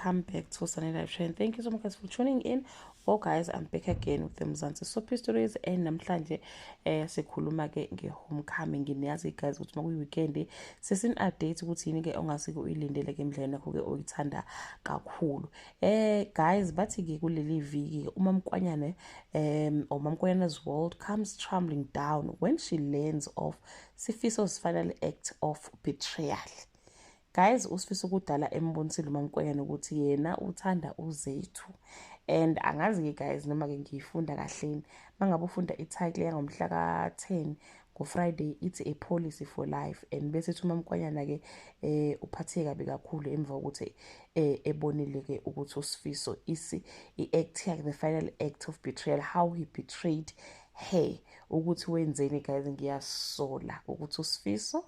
welcome back to Sunny Life Trend. Thank you so much guys for tuning in. Well guys, I'm back again with the Mzansi Soapy Stories, and namhlanje sikhuluma ke nge-homecoming. Ngiyazi guys ukuthi makuyi weekend sesin update ukuthi yini ke ongasike uyilindele ke emidlalweni yakho ke oyithanda kakhulu. Guys, bathi ke kuleli viki uMamkwanyane uMamkwanyana's world comes trembling down when she learns of Sifiso's final act of betrayal. Guys, uSifiso kudala embonisile uMamkwanyane ukuthi yena uthanda uZethu. And angazi ke guys noma ke ngiyifunda kahleni. Mangabe ufunda i-title yangomhla ka-10 ngoFriday ithi A Policy for Life, and besethi uMamkwanyana ke uphatheke kabi kakhulu emva ukuthi ebonile ke ukuthi uSifiso i-act yakhe, the final act of betrayal, how he betrayed her. Ukuthi wenzeni guys, ngiyasola ukuthi uSifiso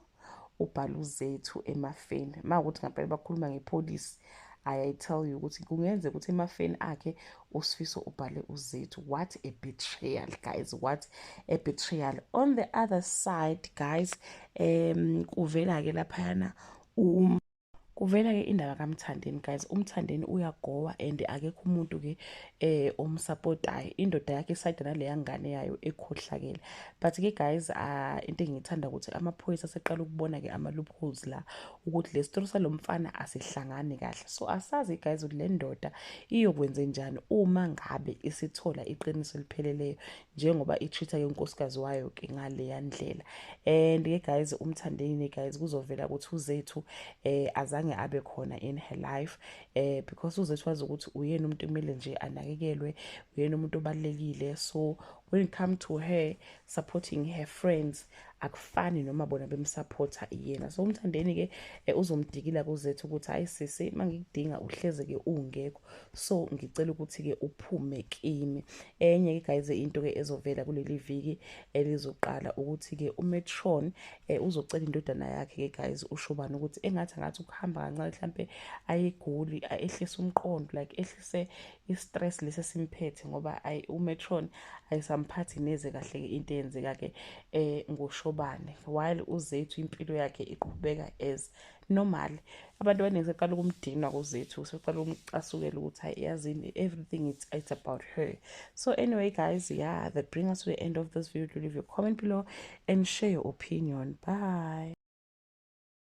ubhala uZethu emafeni. Mawukuthi ngampela bakhuluma ngepolice, I tell you ukuthi kungenzeka ukuthi emafeni akhe uSifiso ubhale uZethu. What a betrayal guys, what a betrayal. On the other side guys, kuvela ke laphayana kuvela ke indaba kaMthandeni guys. uMthandeni uyagowa and akekho umuntu ke omsupportayo. Indoda yakhe isayida naleya ngane yayo ekhohlakele. But ke guys, into engithanda ukuthi amaphoyisa aseqala ukubona ke ama loopholes la ukuthi le story salomfana asihlangani kahle. So asazi guys ukuthi le ndoda iyokwenza njani uma ngabe isithola iqiniso lipheleleyo njengoba itreata ke unkosikazi wayo ke ngaleya ndlela. And ke guys, uMthandeni guys kuzovela ukuthi uZethu azange abe khona in her life because uZethu wazi ukuthi uyena umuntu kumele nje anakekelwe, uyena umuntu obalekile. So when it come to her supporting her friends, akufani noma bona bemsupporta yena. So uMthandeni ke uzomdikila kuZethu ukuthi hayi sisi, mangikudinga uhleze ke ungekho, so ngicela ukuthi ke uphume kimi. Enye ke guys into ke ezovela kuleli viki elizoqala ukuthi ke uMetron uzocela indodana yakhe ke guys uShobana ukuthi engathi ukuhamba kancane mhlambe ayiguli, ehlise umqondo, like ehlise i-stress lesi simphethe, ngoba uMetron ayisamphathi neze kahle ke into eyenzeka ke ngoShobane, while uZethu impilo yakhe iqhubeka as normal. Abantu abaningi seqala ukumdinwa kuZethu, seqala ukumcasukela ukuthi hayi yazini everything it's about her. So anyway guys, yeah, that brings us to the end of this video. Leave your comment below and share your opinion. Bye.